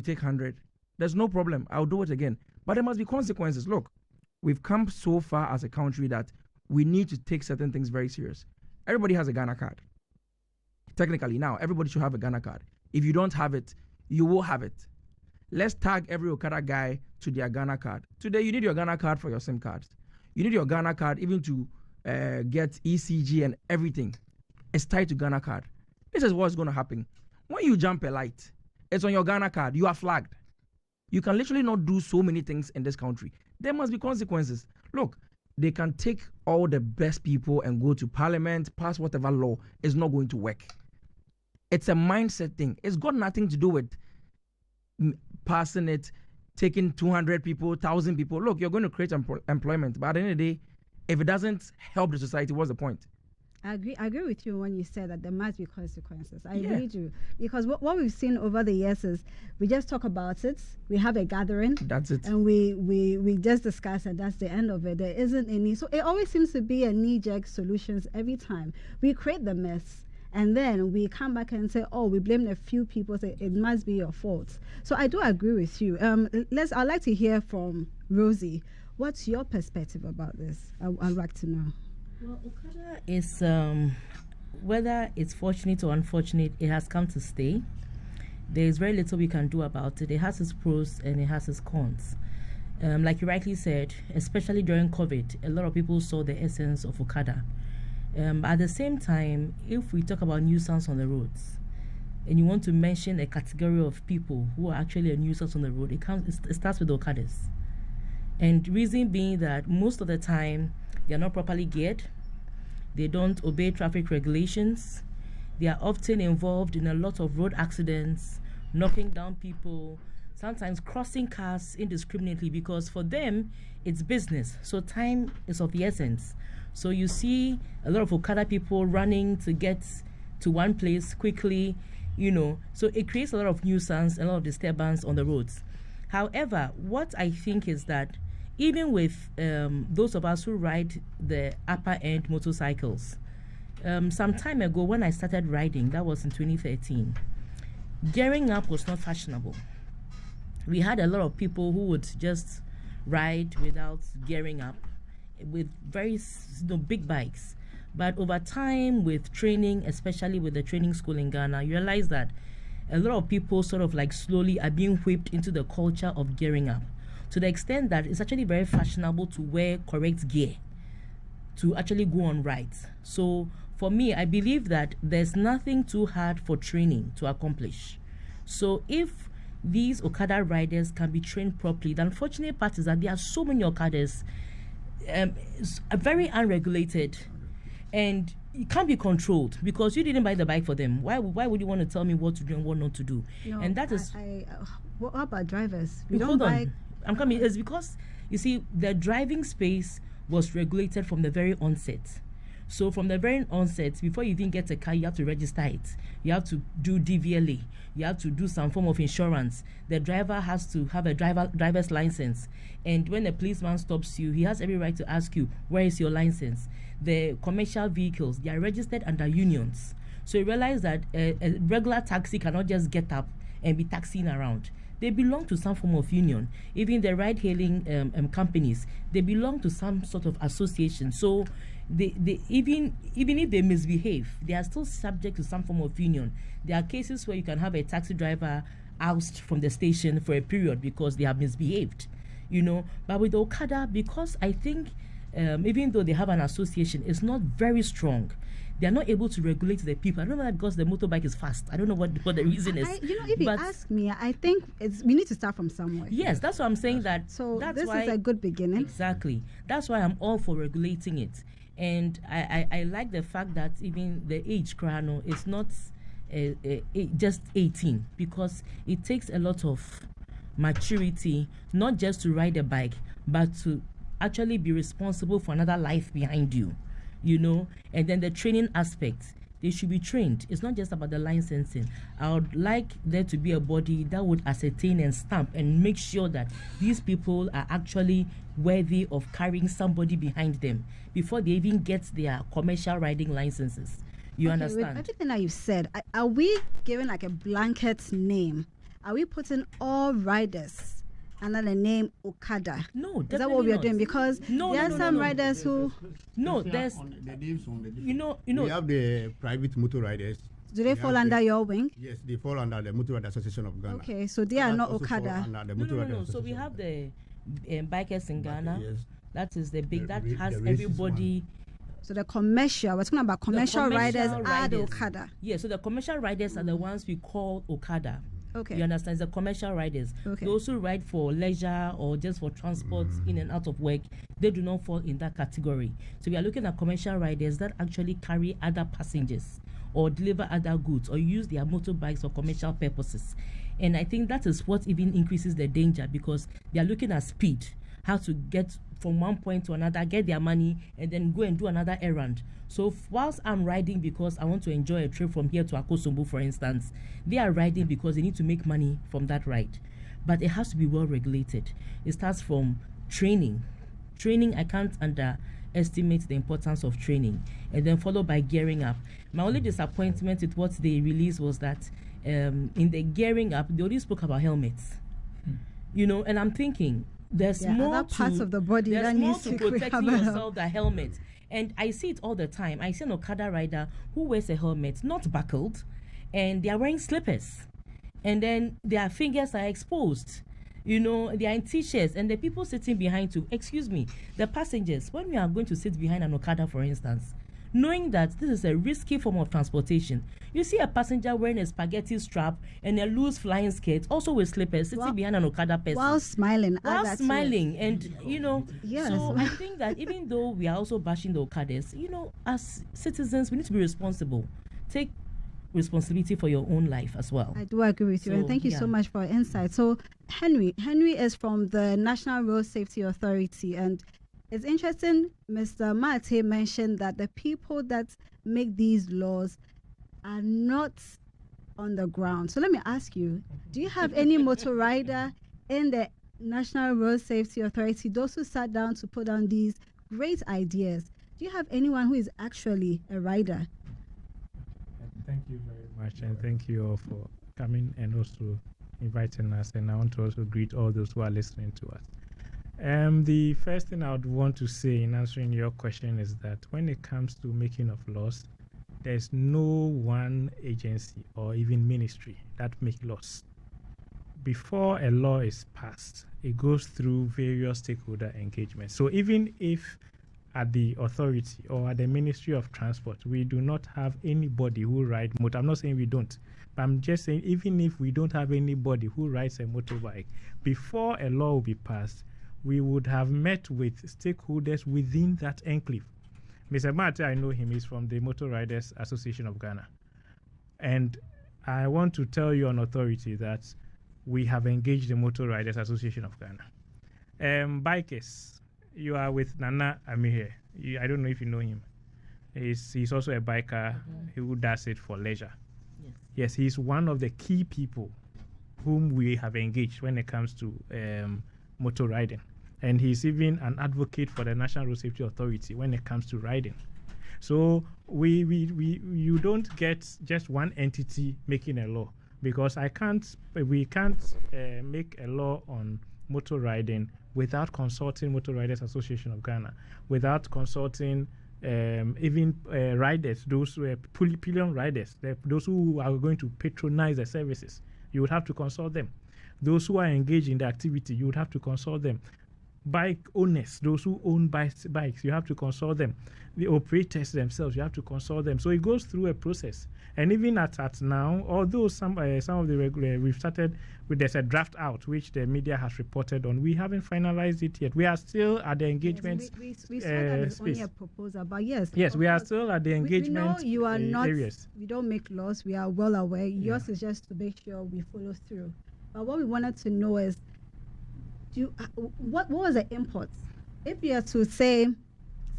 take 100, there's no problem. I'll do it again. But there must be consequences. Look, we've come so far as a country that we need to take certain things very serious. Everybody has a Ghana card. Technically, now, everybody should have a Ghana card. If you don't have it, you will have it. Let's tag every Okada guy to their Ghana card. Today, you need your Ghana card for your SIM cards. You need your Ghana card even to get ECG and everything. It's tied to Ghana card. This is what's going to happen. When you jump a light, it's on your Ghana card. You are flagged. You can literally not do so many things in this country. There must be consequences. Look, they can take all the best people and go to parliament, pass whatever law. It's not going to work. It's a mindset thing. It's got nothing to do with passing it, taking 200 people, 1,000 people. Look, you're going to create employment. But at the end of the day, if it doesn't help the society, what's the point? I agree with you when you say that there must be consequences. I really do. Because what we've seen over the years is we just talk about it, we have a gathering. That's it. And we just discuss and that's the end of it. There isn't any. So it always seems to be a knee-jerk solutions every time. We create the mess. And then we come back and say, oh, we blame a few people, say it must be your fault. So I do agree with you. I'd like to hear from Rosie. What's your perspective about this? I'd like to know. Well, Okada is, whether it's fortunate or unfortunate, it has come to stay. There is very little we can do about it. It has its pros and it has its cons. Like you rightly said, especially during COVID, a lot of people saw the essence of Okada. At the same time, if we talk about nuisance on the roads, and you want to mention a category of people who are actually a nuisance on the road, it starts with Okadas. And reason being that most of the time, they are not properly geared, they don't obey traffic regulations, they are often involved in a lot of road accidents, knocking down people, sometimes crossing cars indiscriminately, because for them, it's business. So time is of the essence. So you see a lot of Okada people running to get to one place quickly, so it creates a lot of nuisance, a lot of disturbance on the roads. However, what I think is that even with those of us who ride the upper end motorcycles, some time ago when I started riding, that was in 2013, gearing up was not fashionable. We had a lot of people who would just ride without gearing up, with very big bikes. But over time, with training, especially with the training school in Ghana, you realize that a lot of people sort of like slowly are being whipped into the culture of gearing up, to the extent that it's actually very fashionable to wear correct gear to actually go on rides. So for me, I believe that there's nothing too hard for training to accomplish. So if these Okada riders can be trained properly, the unfortunate part is that there are so many Okadas very unregulated, and it can't be controlled because you didn't buy the bike for them. Why would you want to tell me what to do and what not to do? No, and that is what about drivers? We don't hold buy. On. I'm coming. It's because you see the driving space was regulated from the very onset. So from the very onset, before you even get a car, you have to register it. You have to do DVLA. You have to do some form of insurance. The driver has to have a driver's license. And when a policeman stops you, he has every right to ask you, where is your license? The commercial vehicles, they are registered under unions. So you realize that a regular taxi cannot just get up and be taxiing around. They belong to some form of union. Even the ride-hailing companies, they belong to some sort of association. So they even if they misbehave, they are still subject to some form of union. There are cases where you can have a taxi driver oust from the station for a period because they have misbehaved, But with Okada, because I think even though they have an association, it's not very strong. They are not able to regulate the people. I don't know that because the motorbike is fast. I don't know what the reason is. If you ask me, I think we need to start from somewhere. Yes, that's what I'm saying. So that's this why, is a good beginning. Exactly. That's why I'm all for regulating it. And I like the fact that even the age chrono is not just 18, because it takes a lot of maturity, not just to ride a bike, but to actually be responsible for another life behind you. And then the training aspect, they should be trained. It's not just about the licensing. I would like there to be a body that would ascertain and stamp and make sure that these people are actually worthy of carrying somebody behind them before they even get their commercial riding licenses. You understand? With everything that you said, are we given like a blanket name are we putting all riders under the name Okada? No, is that what we are doing? Because there are some riders who there's you know we have the private motor riders. Do they fall under your wing? Yes, they fall under the Motor Rider Association of Ghana. Okay, so they are not Okada. No. So we have the bikers in Ghana. Yes. That is the big, that has everybody. So the commercial, we're talking about commercial riders are the Okada. Yeah, so the commercial riders are the ones we call Okada. Okay. You understand? It's the commercial riders. Okay. Those who ride for leisure or just for transport in and out of work, they do not fall in that category. So we are looking at commercial riders that actually carry other passengers or deliver other goods or use their motorbikes for commercial purposes. And I think that is what even increases the danger, because they are looking at speed, how to get from one point to another, get their money, and then go and do another errand. So whilst I'm riding because I want to enjoy a trip from here to Akosombo, for instance, they are riding because they need to make money from that ride. But it has to be well regulated. It starts from training. I can't underestimate the importance of training, and then followed by gearing up. My only disappointment with what they released was that in the gearing up, they only spoke about helmets. And I'm thinking, there's more other parts of the body there's that more needs to to protecting yourself than helmet. And I see it all the time. I see an Okada rider who wears a helmet, not buckled, and they are wearing slippers, and then their fingers are exposed. They are in t-shirts, and the people sitting behind too. Excuse me, the passengers, when we are going to sit behind an Okada, for instance, knowing that this is a risky form of transportation, you see a passenger wearing a spaghetti strap and a loose flying skirt, also with slippers, sitting behind an Okada person. While smiling. And, yes. So I think that even though we are also bashing the Okadas, as citizens, we need to be responsible. Take responsibility for your own life as well. I do agree with you, and thank you so much for your insight. So Henry is from the National Road Safety Authority, and it's interesting Mr. Mate mentioned that the people that make these laws are not on the ground. So let me ask you, do you have any motor rider in the National Road Safety Authority, those who sat down to put on these great ideas? Do you have anyone who is actually a rider? Thank you very much, and thank you all for coming and also inviting us. And I want to also greet all those who are listening to us. The first thing I would want to say in answering your question is that when it comes to making of laws, there's no one agency or even ministry that make laws. Before a law is passed, it goes through various stakeholder engagements. So even if at the authority or at the Ministry of Transport, we do not have anybody who rides motor. I'm not saying we don't, but I'm just saying even if we don't have anybody who rides a motorbike, before a law will be passed, we would have met with stakeholders within that enclave. Mr. Mate, I know him, he's from the Motor Riders Association of Ghana. And I want to tell you on authority that we have engaged the Motor Riders Association of Ghana. Bikers, you are with Nana Ami here. I don't know if you know him. He's also a biker who does it for leisure. Yes, he's one of the key people whom we have engaged when it comes to motor riding. And he's even an advocate for the National Road Safety Authority when it comes to riding. So you don't get just one entity making a law, because we can't make a law on motor riding without consulting Motor Riders Association of Ghana, without consulting even riders, those pillion riders, those who are going to patronize the services. You would have to consult them. Those who are engaged in the activity, you would have to consult them. Bike owners, those who own bikes, you have to consult them. The operators themselves, you have to consult them. So it goes through a process. And even at now, although some of the regular, we've started with, there's a draft out which the media has reported on. We haven't finalized it yet. We are still at the engagement space. We saw that it's only a proposal, but yes, we are still at the engagement we know you are not areas. We don't make laws. We are well aware. Yours is just to make sure we follow through. But what we wanted to know is, what was the import? If you are to say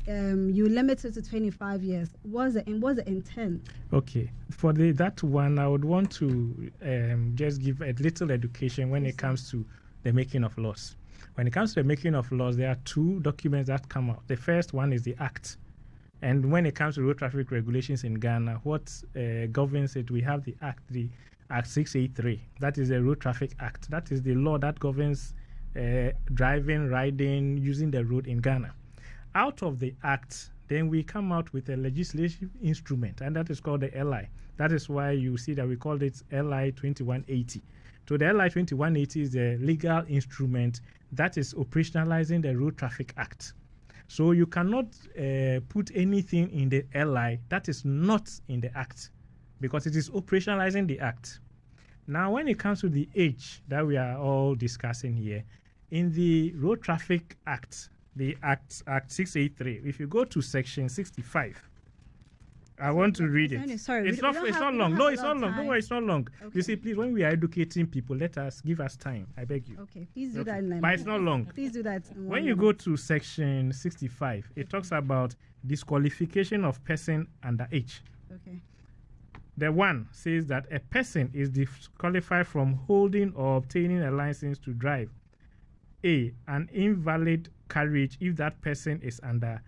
you limit it to 25 years, what's the intent? Okay, for that one, I would want to just give a little education when it comes to the making of laws. When it comes to the making of laws, there are two documents that come out. The first one is the Act. And when it comes to road traffic regulations in Ghana, what governs it? We have the Act, the Act 683. That is the Road Traffic Act. That is the law that governs driving, riding, using the road in Ghana. Out of the act, then we come out with a legislative instrument, and that is called the LI. That is why you see that we called it LI 2180. So the LI 2180 is the legal instrument that is operationalizing the Road Traffic Act. So you cannot put anything in the LI that is not in the act, because it is operationalizing the act. Now, when it comes to the age that we are all discussing here, in the Road Traffic Act, the Act 683, if you go to section 65, I want to read it. Sorry, it's not long. No, it's not long. Don't worry, it's not long. Okay. You see, please, when we are educating people, give us time. I beg you. Okay, please do that. But it's not long. Please do that. When you go to section 65, it talks about disqualification of person under age. Okay. The one says that a person is disqualified from holding or obtaining a license to drive. A, an invalid carriage if that person is under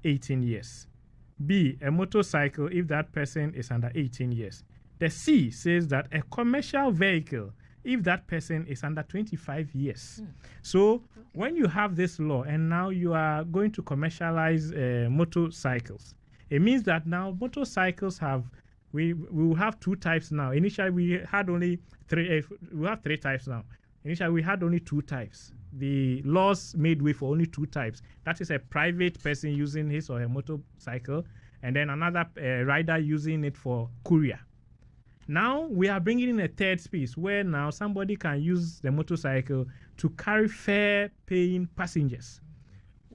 18 years. B, a motorcycle if that person is under 18 years. The C says that a commercial vehicle if that person is under 25 years. So when you have this law and now you are going to commercialize motorcycles, it means that now motorcycles we will have two types now. Initially we had only three. We have three types now. Initially we had only two types. The laws made way for only two types. That is a private person using his or her motorcycle, and then another rider using it for courier. Now we are bringing in a third space where now somebody can use the motorcycle to carry fare-paying passengers.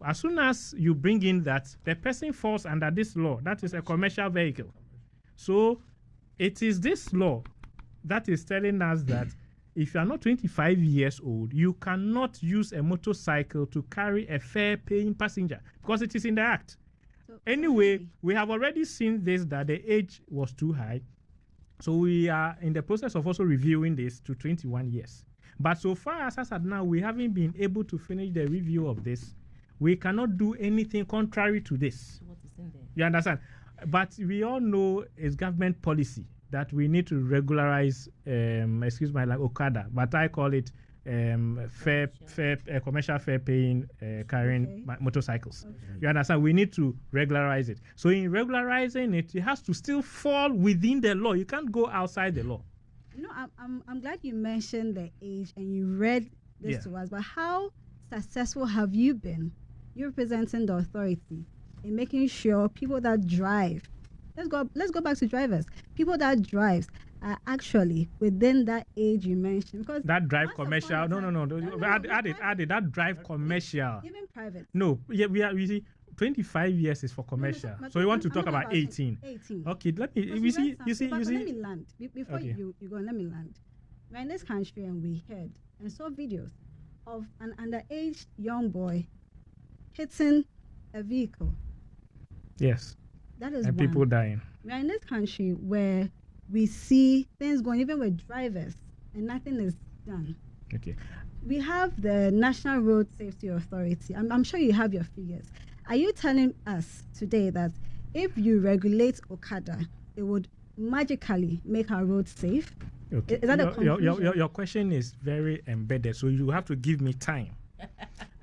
As soon as you bring in that, the person falls under this law. That is a commercial vehicle. So it is this law that is telling us that if you are not 25 years old, you cannot use a motorcycle to carry a fare-paying passenger because it is in the act. Anyway, we have already seen this, that the age was too high. So we are in the process of also reviewing this to 21 years. But so far as at now, we haven't been able to finish the review of this. We cannot do anything contrary to this. What is in there? You understand? But we all know it's government policy that we need to regularize, like Okada, but I call it commercial fare paying carrying motorcycles. Okay. You understand? We need to regularize it. So in regularizing it, it has to still fall within the law. You can't go outside the law. No, I'm glad you mentioned the age and you read this to us, but how successful have you been? You're representing the authority in making sure people that drive, let's go back to drivers. People that drives are actually within that age you mentioned. Because that drive commercial. No. Add it. That drive commercial. Even private. No, you see, 25 years is for commercial. So you want to talk about 18. 18. Okay, let me. You see. Let me land. Before you go, let me land. We're in this country and we heard and saw videos of an underage young boy hitting a vehicle. Yes. That is and people dying. We're in this country where we see things going, even with drivers, and nothing is done. Okay. We have the National Road Safety Authority. I'm sure you have your figures. Are you telling us today that if you regulate Okada, it would magically make our roads safe? Okay. Is that a conclusion? Your question is very embedded, so you have to give me time.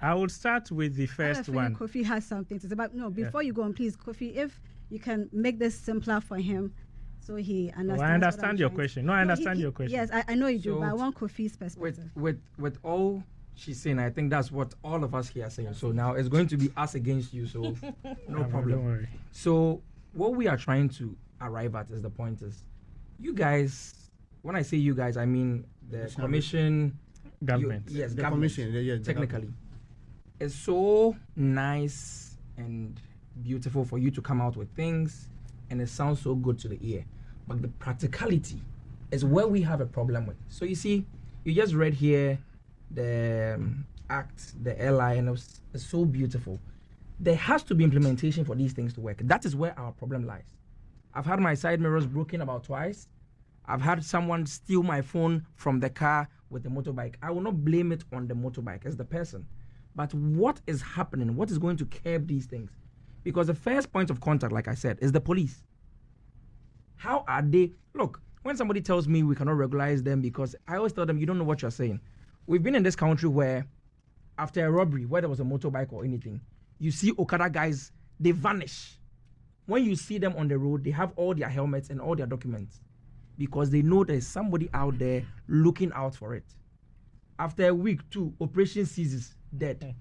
I will start with the first one. Kofi has something to say, but no, before you go on, please, Kofi, if you can make this simpler for him so he understands. I understand your question. I understand your question. Yes, I know you do, but I want Kofi's perspective. With all she's saying, I think that's what all of us here are saying. So now it's going to be us against you, so no problem. Don't worry. So what we are trying to arrive at is the point is, you guys, when I say you guys, I mean the commission. Government. Yes, the government, commission. technically. It's so nice and beautiful for you to come out with things, and it sounds so good to the ear. But the practicality is where we have a problem with. So you see, you just read here the act, the LI, and it's so beautiful. There has to be implementation for these things to work. That is where our problem lies. I've had my side mirrors broken about twice. I've had someone steal my phone from the car with a motorbike. I will not blame it on the motorbike as the person. But what is happening? What is going to curb these things? Because the first point of contact, like I said, is the police. How are they? Look, when somebody tells me we cannot regularize them, because I always tell them, you don't know what you're saying. We've been in this country where after a robbery, whether it was a motorbike or anything, you see Okada guys, they vanish. When you see them on the road, they have all their helmets and all their documents because they know there's somebody out there looking out for it. After a week, 2, operation ceases, dead.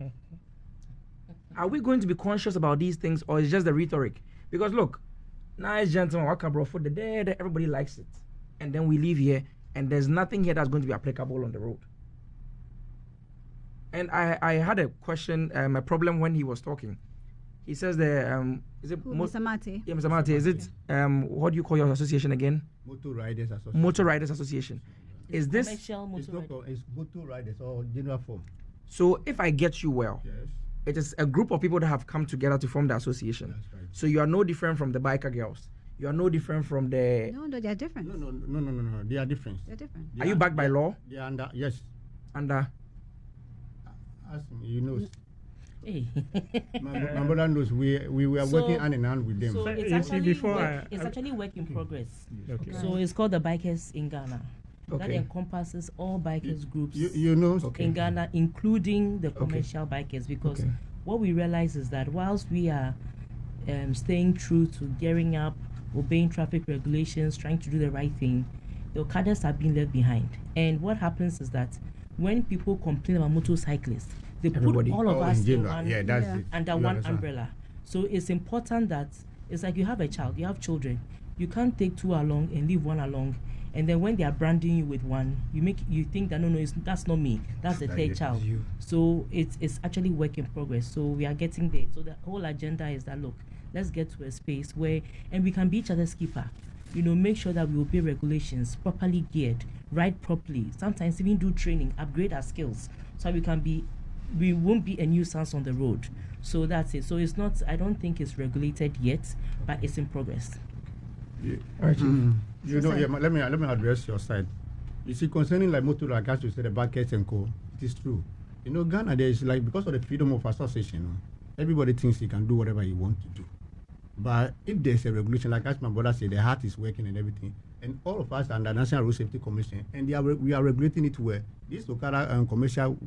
Are we going to be conscious about these things, or is it just the rhetoric? Because look, nice gentleman, waka bro, for the dead, everybody likes it. And then we leave here, and there's nothing here that's going to be applicable on the road. And I had a question, a problem when he was talking. He says is it Mr. Mate? Yeah, Mr. Mate, is it what do you call your association again? Motor Riders Association. Motor Riders Association. Is this? It's Motor Riders or general form. So if I get you well, Yes. it is a group of people that have come together to form the association. That's right. So you are no different from the biker girls. You are no different from the. No, they are different. No. They are different. They're different. Are you backed by law? They are under, yes. Under. Ask me, you know. Hey. My brother knows we were So- working hand in hand with them. So But it's you see, actually before work, I- it's actually work in progress. Okay. So it's called the Bikers in Ghana. That Okay. encompasses all bikers groups you know. Okay. in Ghana, including the commercial bikers, because Okay. what we realize is that whilst we are staying true to gearing up, obeying traffic regulations, trying to do the right thing, the Okadas are being left behind. And what happens is that when people complain about motorcyclists, they Everybody. put all of Oh, us in in general. one, Yeah, that's Yeah. it. under You one understand? umbrella. So it's important that it's like you have a child, you have children. You can't take 2 along and leave 1 along, and then when they are branding you with one, you think that no, that's not me, that's the That third is child. you. So it's actually work in progress. So we are getting there. So the whole agenda is that look, let's get to a space where and we can be each other's keeper. Make sure that we obey regulations, properly geared, ride properly. Sometimes even do training, upgrade our skills, so we won't be a nuisance on the road. So that's it. So it's not. I don't think it's regulated yet, but it's in progress. All right, Chief. You know, yeah, let me address your side. You see, concerning like motor, like as you said, the buckets and co, it is true. Ghana, there is like, because of the freedom of association, everybody thinks he can do whatever he wants to do. But if there's a regulation, like as my brother said, the heart is working and everything, and all of us under National Road Safety Commission, and we are regulating it where this Okada commercial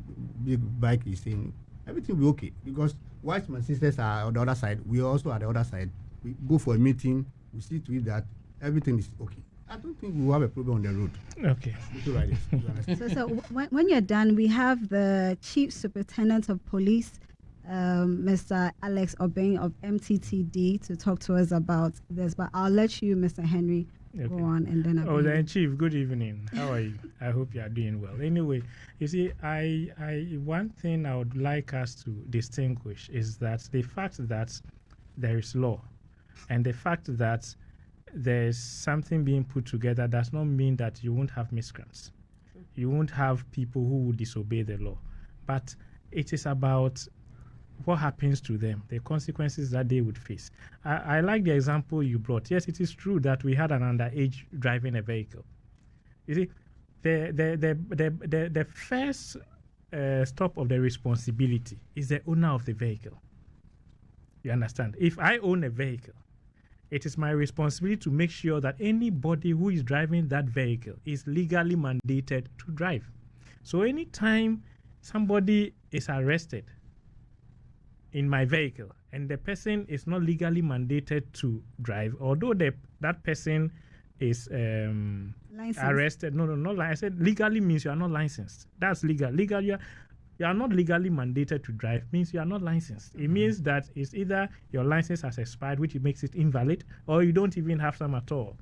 big bike is saying everything will be okay, because whilst my sisters are on the other side, we also are the other side. We go for a meeting, we see to it that everything is okay. I don't think we will have a problem on the road. Okay. Motor riders, you understand? So when you're done, we have the Chief Superintendent of Police, Mr. Alex Obeng of MTTD, to talk to us about this. But I'll let you, Mr. Henry, go Okay. on, and then Oh, then Chief, good evening. How are you? I hope you are doing well. Anyway, you see, one thing I would like us to distinguish is that the fact that there is law and the fact that there's something being put together does not mean that you won't have miscreants. You won't have people who will disobey the law. But it is about what happens to them, the consequences that they would face. I like the example you brought. Yes, it is true that we had an underage driving a vehicle. You see, the first stop of the responsibility is the owner of the vehicle. You understand? If I own a vehicle, it is my responsibility to make sure that anybody who is driving that vehicle is legally mandated to drive. So anytime somebody is arrested in my vehicle and the person is not legally mandated to drive, although that person is Licensed. arrested. No, not I said legally means you are not licensed. That's legal. Legal, you are not legally mandated to drive means you are not licensed. It means that it's either your license has expired, which makes it invalid, or you don't even have some at all.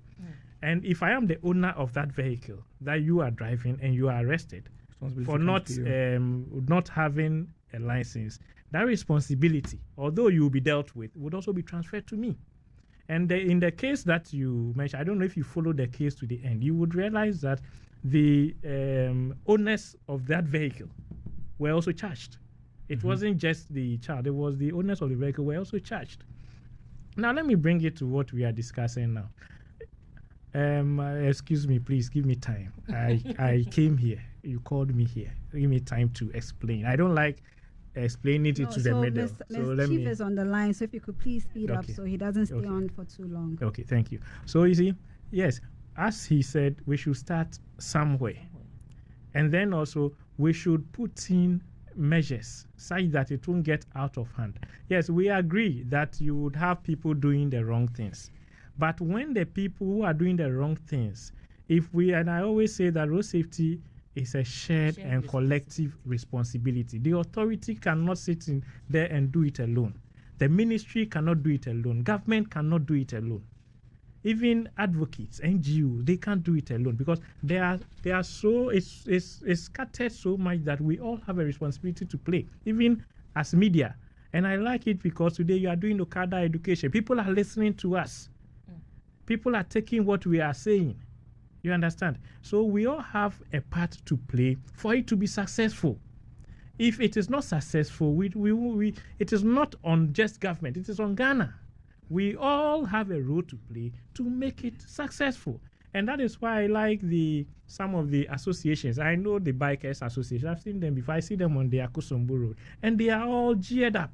And if I am the owner of that vehicle that you are driving and you are arrested for not having a license, that responsibility, although you will be dealt with, would also be transferred to me. And in the case that you mentioned, I don't know if you followed the case to the end, you would realize that the owners of that vehicle were also charged. It wasn't just the child, it was the owners of the vehicle were also charged. Now, let me bring it to what we are discussing now. Excuse me, please give me time. I came here. You called me here. Give me time to explain. I don't like explaining it to the middle. Mr. Chief is on the line, so if you could please speed up Okay. so he doesn't stay Okay. on for too long. Okay, thank you. So you see, yes, as he said, we should start somewhere. And then also, we should put in measures such that it won't get out of hand. Yes, we agree that you would have people doing the wrong things. But when the people who are doing the wrong things, and I always say that road safety is a shared and collective responsibility. The authority cannot sit in there and do it alone. The ministry cannot do it alone. Government cannot do it alone. Even advocates, NGOs, they can't do it alone because they are so it's scattered so much that we all have a responsibility to play, even as media. And I like it because today you are doing Okada education. People are listening to us. People are taking what we are saying. You understand? So we all have a part to play for it to be successful. If it is not successful, it is not on just government. It is on Ghana. We all have a role to play to make it successful. And that is why I like some of the associations. I know the Bikers Association. I've seen them before. I see them on the Akosombo Road. And they are all geared up.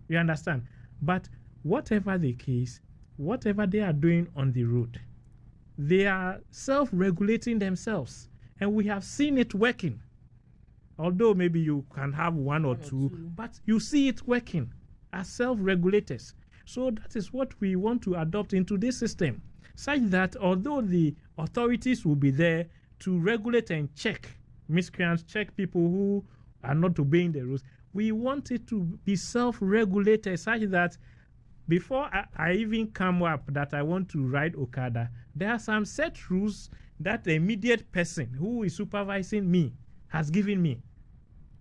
You understand? But whatever the case, whatever they are doing on the road, they are self-regulating themselves. And we have seen it working. Although maybe you can have one or two, but you see it working as self-regulators. So that is what we want to adopt into this system, such that although the authorities will be there to regulate and check miscreants, check people who are not obeying the rules, we want it to be self-regulated such that before I even come up that I want to ride Okada, there are some set rules that the immediate person who is supervising me has given me.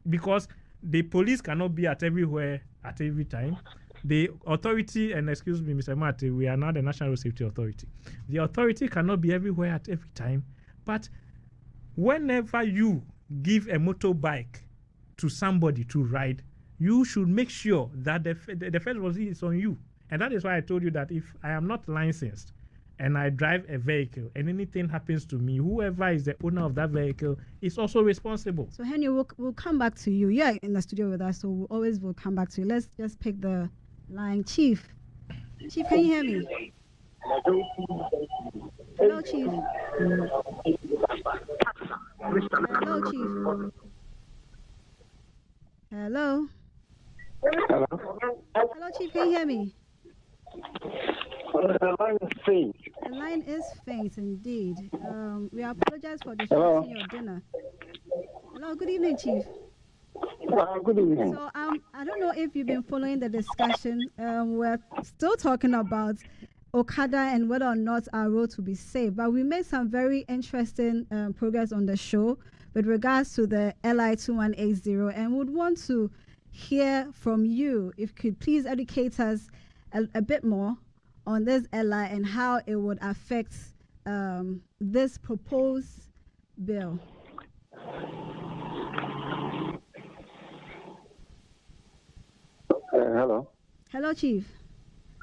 Because the police cannot be at everywhere at every time. The authority, and excuse me, Mr. Mate, we are now the National Road Safety Authority. The authority cannot be everywhere at every time, but whenever you give a motorbike to somebody to ride, you should make sure that the first responsibility is on you. And that is why I told you that if I am not licensed and I drive a vehicle and anything happens to me, whoever is the owner of that vehicle is also responsible. So Henry, we'll come back to you. You're in the studio with us, so we'll come back to you. Let's just pick the line. Chief, can you hear me? Hello, Chief. Hello, Chief. Hello. Hello, Chief, can you hear me? The line is faint. The line is faint indeed. We apologize for disrupting your dinner. Hello, good evening, Chief. Good evening. So I don't know if you've been following the discussion. We're still talking about Okada and whether or not our roads will be safe. But we made some very interesting progress on the show with regards to the LI 2180, and would want to hear from you. If you could please educate us a bit more on this LI and how it would affect this proposed bill. Hello. Hello, Chief.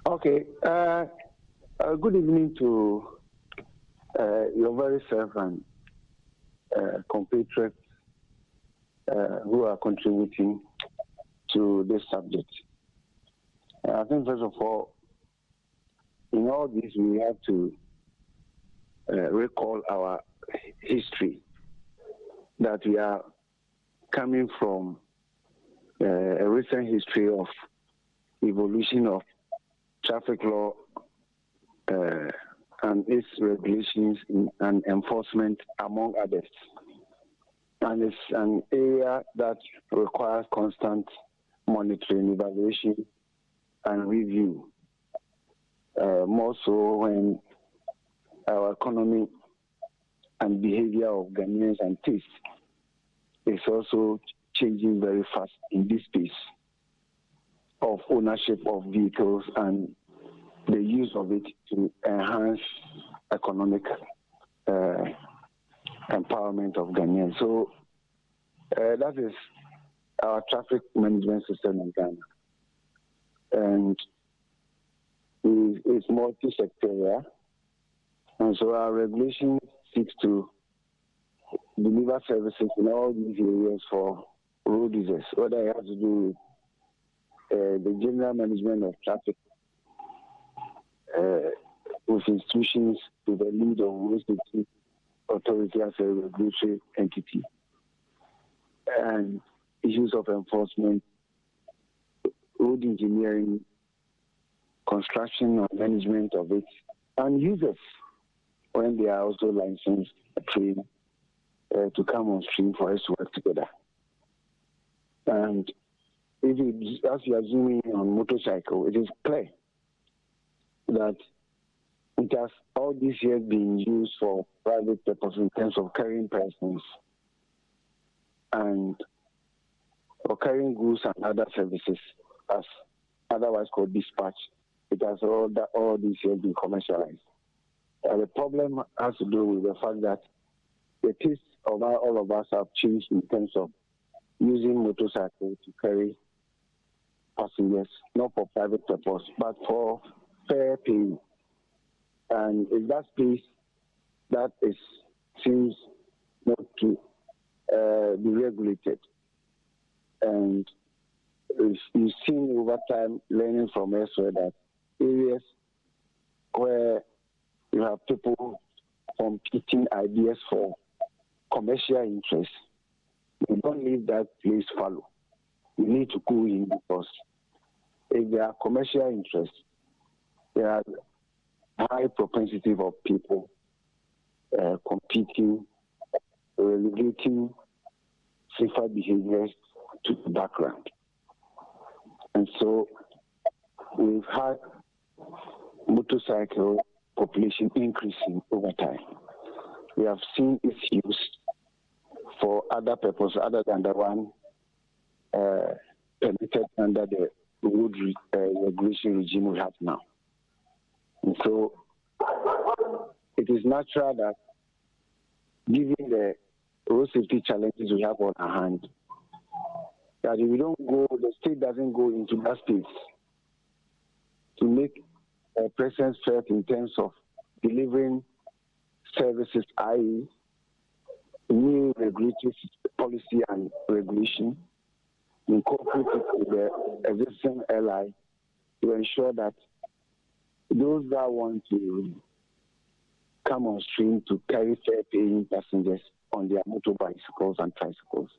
Okay. Good evening to your very servant compatriots who are contributing to this subject. I think, first of all, in all this, we have to recall our history, that we are coming from a recent history of evolution of traffic law and its regulations and enforcement, among others. And it's an area that requires constant monitoring, evaluation, and review. More so when our economy and behavior of Ghanaians and taste is also changing very fast in this space of ownership of vehicles and the use of it to enhance economic empowerment of Ghanaians. So that is our traffic management system in Ghana. And it's multi-sectorial. And so our regulation seeks to deliver services in all these areas for road users, whether it has to do with the general management of traffic, with institutions to the lead of road safety authority as a regulatory entity, and issues of enforcement, road engineering, construction and management of it, and users when they are also licensed, trained to come on stream for us to work together. And as you are zooming on motorcycle, it is clear that it has all these years been used for private purposes in terms of carrying persons and for carrying goods and other services, as otherwise called dispatch. It has all these years been commercialized. The problem has to do with the fact that the taste of all of us have changed in terms of using motorcycles to carry passengers, not for private purpose, but for fair pay. And it's that space that seems not to be regulated. And you've seen over time, learning from elsewhere, that areas where you have people competing ideas for commercial interests, you don't leave that place fallow. You need to go in, because if there are commercial interests, there are high propensity of people competing, relegating safer behaviors to the background. And so we've had motorcycle population increasing over time. We have seen its use for other purposes other than the one permitted under the road regulation regime we have now. And so it is natural that, given the road safety challenges we have on our hand, that if we don't go, the state doesn't go into that space to make a presence felt in terms of delivering services, i.e., new regulatory policy and regulation, incorporate it with the existing LI to ensure that those that want to come on stream to carry fair paying passengers on their motorbicycles and tricycles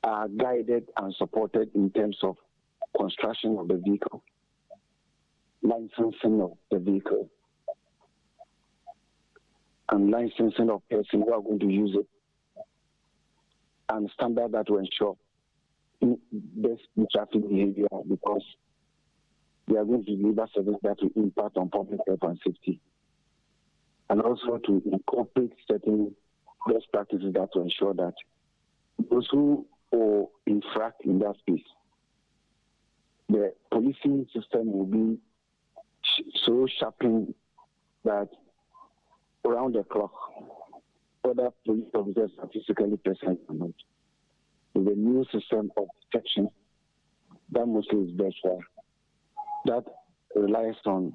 are guided and supported in terms of construction of the vehicle, licensing of the vehicle, and licensing of persons who are going to use it, and standard that will ensure best traffic behavior, because they are going to deliver service that will impact on public health and safety, and also to incorporate certain best practices that will ensure that those who infract in that space, the policing system will be so sharpened that around the clock, whether police officers are physically present or not, with a new system of detection that mostly is virtual, that relies on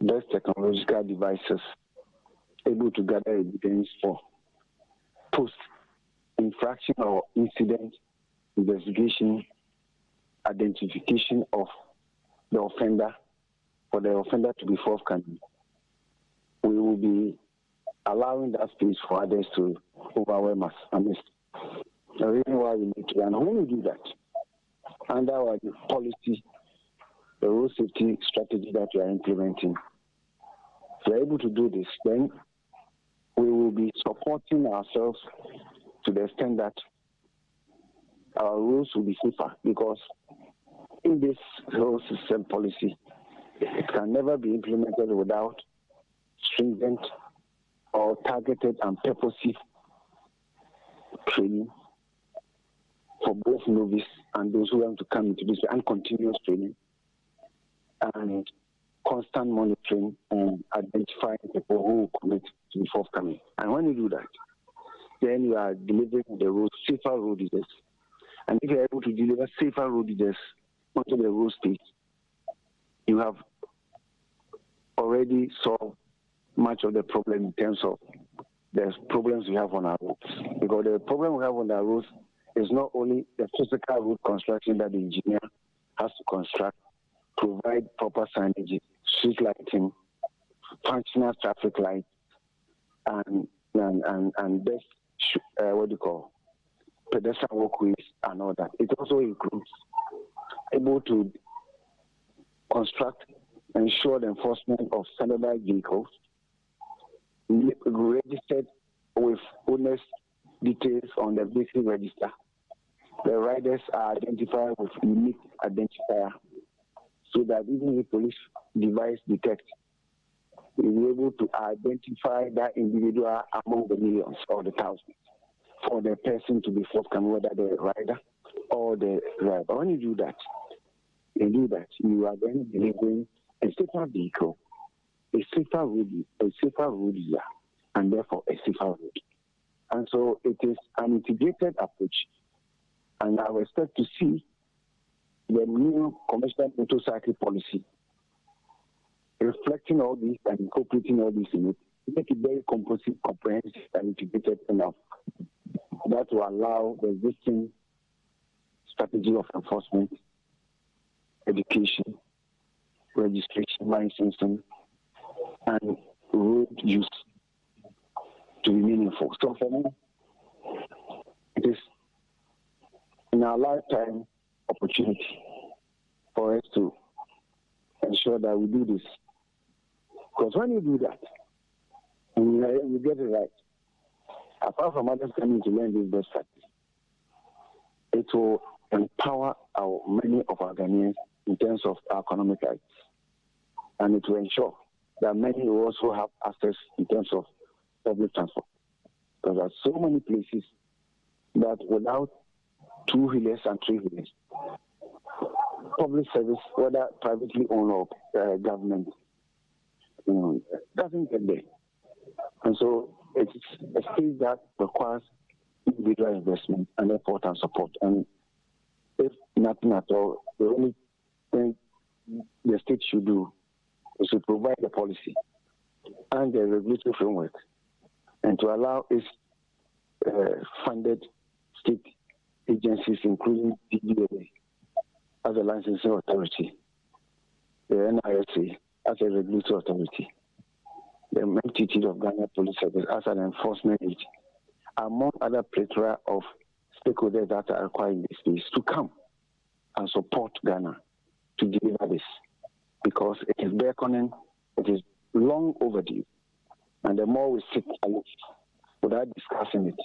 best technological devices able to gather evidence for post-infraction or incident investigation, identification of the offender, for the offender to be forthcoming. We will be allowing that space for others to overwhelm us. The reason why we need to, and when we do that, under our policy, the road safety strategy that we are implementing, if we're able to do this, then we will be supporting ourselves to the extent that our roads will be safer, because in this whole system policy, it can never be implemented without stringent or targeted and purposive training for both novice and those who want to come into this, and continuous training and constant monitoring and identifying people who will commit to be forthcoming. And when you do that, then you are delivering the road, safer road users. And if you're able to deliver safer road users onto the road space, you have already solved much of the problem in terms of the problems we have on our roads. Because the problem we have on our roads is not only the physical road construction that the engineer has to construct, provide proper signage, street lighting, functional traffic lights and best what do you call pedestrian walkways and all that. It also includes able to construct, ensure the enforcement of standardized vehicles registered with owners' details on the vehicle register. The riders are identified with unique identifier so that even if police device detects, we will be able to identify that individual among the millions or the thousands for the person to be forthcoming, whether the rider or the driver. When you do that, you are then delivering a safer vehicle, a safer road user, and therefore a safer road. And so it is an integrated approach, and I expect to see the new commercial motorcycle policy reflecting all this and incorporating all this in it, make it very comprehensive and integrated enough that will allow the existing strategy of enforcement, education, registration, licensing, and road use to be meaningful. So for me, it is in our lifetime opportunity for us to ensure that we do this. Because when you do that, you get it right. Apart from others coming to learn this best practice, it will empower many of our Ghanaians in terms of our economic rights. And it will ensure that many will also have access in terms of public transport. Because there are so many places that without two-wheelers and three-wheelers, public service, whether privately owned or government, doesn't get there. And so it's a space that requires individual investment and effort and support. And if nothing at all, the only thing the state should do is to provide the policy and the regulatory framework and to allow its funded state agencies, including DDA, as a licensing authority, the NISA as a regulatory authority, the MTT of Ghana Police Service as an enforcement agency, among other plethora of stakeholders that are required in this space to come and support Ghana to deliver this, because it is beckoning, it is long overdue, and the more we sit aloof without discussing it,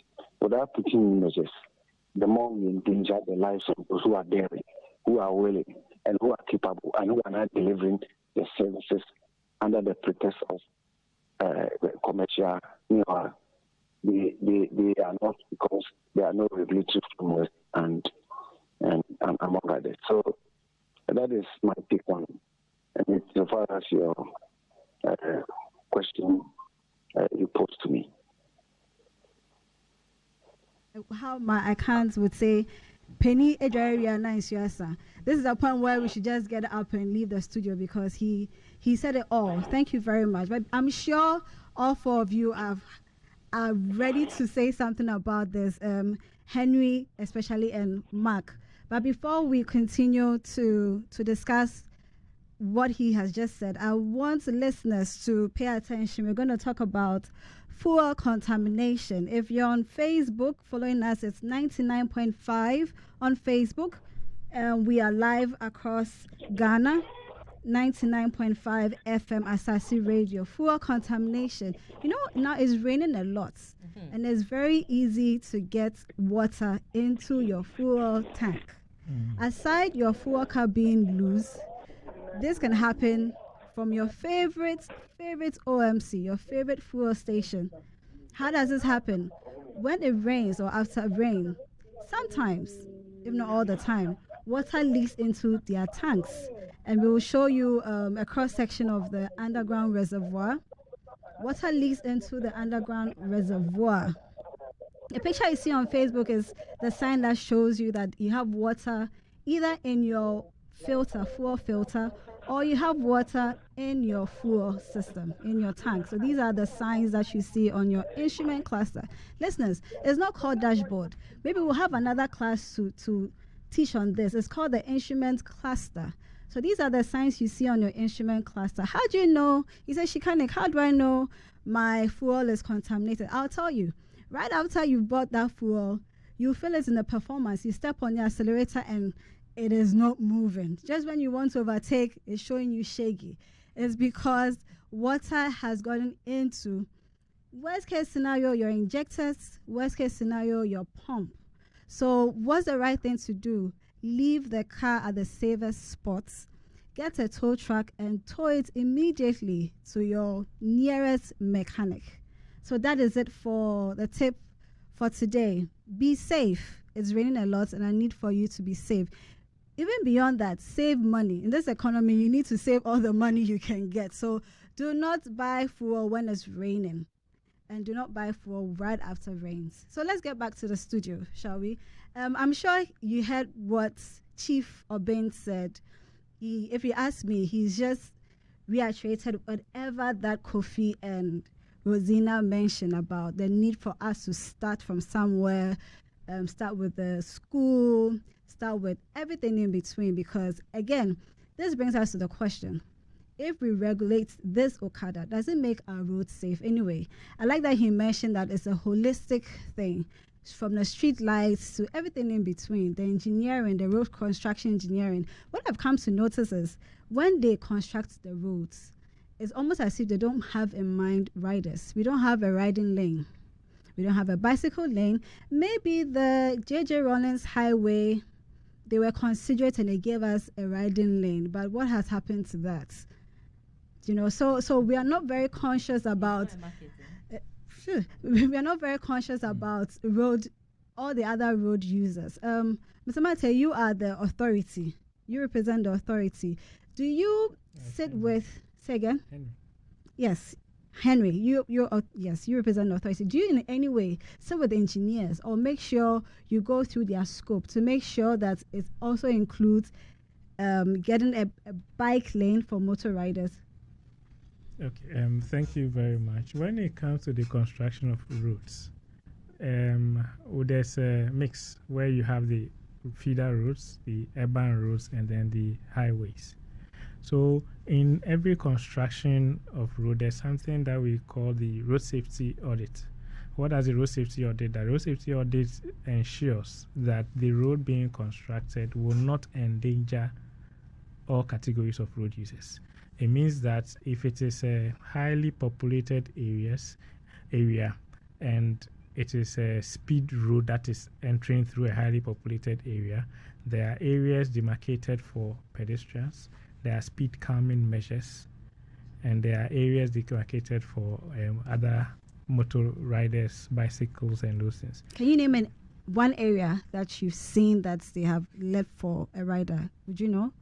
without putting in measures, the more we endanger the lives of those who are daring, who are willing, and who are capable, and who are not delivering the services under the pretext of commercial. They are not, because there are no regulatory framework and among others. So that is my take on it. And it's as far as your question you posed to me. How my accounts would say, Penny Ejaria nice yasa. This is a point where we should just get up and leave the studio, because he said it all. Thank you very much. But I'm sure all four of you are ready to say something about this. Henry, especially, and Mark. But before we continue to discuss what he has just said, I want listeners to pay attention. We're going to talk about fuel contamination. If you're on Facebook following us, it's 99.5 on Facebook. We are live across Ghana, 99.5 FM Asasi Radio. Fuel contamination. Now it's raining a lot, and it's very easy to get water into your fuel tank. Aside your fuel car being loose, this can happen from your favorite OMC, your favorite fuel station. How does this happen? When it rains or after rain, sometimes, if not all the time, water leaks into their tanks. And we will show you a cross-section of the underground reservoir. Water leaks into the underground reservoir. The picture you see on Facebook is the sign that shows you that you have water either in your fuel filter, or you have water in your fuel system, in your tank. So these are the signs that you see on your instrument cluster. Listeners, it's not called dashboard. Maybe we'll have another class to teach on this. It's called the instrument cluster. So these are the signs you see on your instrument cluster. How do you know? He said, Shikanik, how do I know my fuel is contaminated? I'll tell you. Right after you bought that fuel, you feel it in the performance. You step on the accelerator and it is not moving. Just when you want to overtake, it's showing you shaky. It's because water has gotten into, worst case scenario, your injectors, worst case scenario, your pump. So what's the right thing to do? Leave the car at the safest spots, get a tow truck and tow it immediately to your nearest mechanic. So that is it for the tip for today. Be safe. It's raining a lot and I need for you to be safe. Even beyond that, save money. In this economy, you need to save all the money you can get. So do not buy fuel when it's raining. And do not buy fuel right after rains. So let's get back to the studio, shall we? I'm sure you heard what Chief Obin said. If you ask me, he's just reiterated whatever that Kofi and Rosina mentioned about the need for us to start from somewhere, start with the school, start with everything in between. Because again, this brings us to the question. If we regulate this Okada, does it make our roads safe anyway? I like that he mentioned that it's a holistic thing, from the street lights to everything in between, the engineering, the road construction engineering. What I've come to notice is when they construct the roads, it's almost as if they don't have in mind riders. We don't have a riding lane. We don't have a bicycle lane. Maybe the J.J. Rollins Highway, they were considerate and they gave us a riding lane. But what has happened to that? You know, so we are not very conscious about we are not very conscious about all the other road users. Mr. Mate, you are the authority. You represent the authority. Do you sit with, say again? Henry. Yes, Henry, you represent the authority. Do you in any way sit with engineers or make sure you go through their scope to make sure that it also includes getting a bike lane for motor riders? Okay, thank you very much. When it comes to the construction of roads, there's a mix where you have the feeder roads, the urban roads, and then the highways. So in every construction of road, there's something that we call the road safety audit. What does the road safety audit? The road safety audit ensures that the road being constructed will not endanger all categories of road users. It means that if it is a highly populated area and it is a speed road that is entering through a highly populated area, there are areas demarcated for pedestrians, there are speed calming measures, and there are areas demarcated for other motor riders, bicycles, and those things. Can you name one area that you've seen that they have left for a rider? Would you know?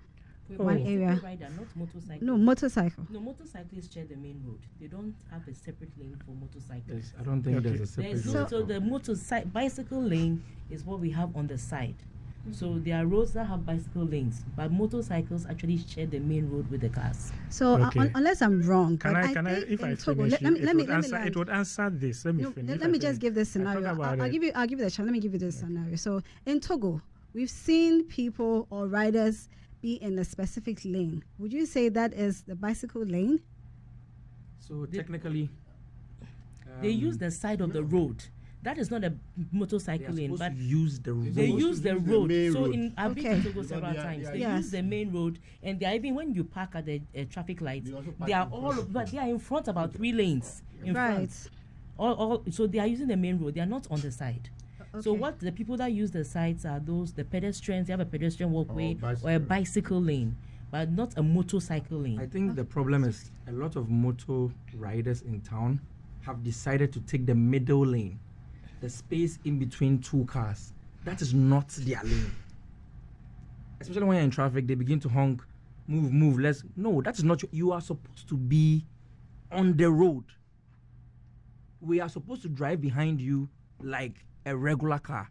One area. Rider, not motorcycle. No, motorcycle. No, motorcyclists share the main road. They don't have a separate lane for motorcyclists. I don't think there's a separate So the bicycle lane is what we have on the side. So there are roads that have bicycle lanes, but motorcycles actually share the main road with the cars. So unless I'm wrong, can I if I finish, it would answer this. Let me finish. Let me just give this scenario. I'll give you the chance. Let me give you this scenario. So in Togo, we've seen people or riders be in a specific lane. Would you say that is the bicycle lane? So technically, they use the side of the road. That is not a motorcycle lane, but use the road. They use the road. So road. I've been to Togo several times. They use the main road, and they are even when you park at the traffic lights, they are but they are in front about 3 lanes in front. So they are using the main road. They are not on the side. Okay. So what the people that use the sides are the pedestrians. They have a pedestrian walkway or a bicycle lane, but not a motorcycle lane. I think the problem is a lot of motor riders in town have decided to take the middle lane, the space in between 2 cars. That is not their lane. Especially when you're in traffic, they begin to honk, move, no, that is not you are supposed to be on the road. We are supposed to drive behind you like a regular car.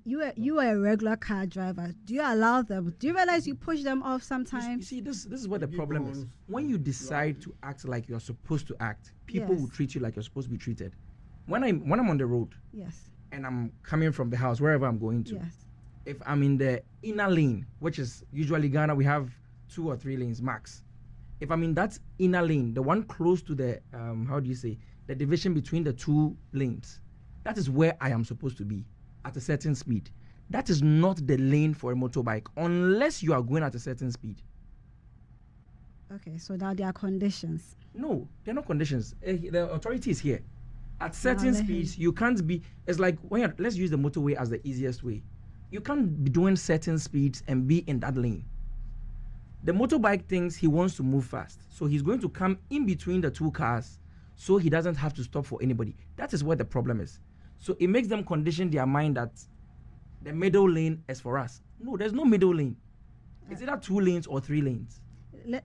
You are a regular car driver. Do you allow them? Do you realize you push them off sometimes? You see, this is what the problem is. When you decide to act like you're supposed to act, people will treat you like you're supposed to be treated. When I'm on the road, and I'm coming from the house wherever I'm going to, if I'm in the inner lane, which is usually Ghana, we have 2 or 3 lanes max. If I'm in that inner lane, the one close to the the division between the 2 lanes, that is where I am supposed to be at a certain speed. That is not the lane for a motorbike unless you are going at a certain speed. Okay, so now there are conditions. No, there are no conditions. The authority is here. At certain speeds, you can't be. It's like let's use the motorway as the easiest way. You can't be doing certain speeds and be in that lane. The motorbike thinks he wants to move fast, so he's going to come in between the 2 cars, so he doesn't have to stop for anybody. That is where the problem is. So it makes them condition their mind that the middle lane is for us. No, there's no middle lane. It's either 2 lanes or 3 lanes.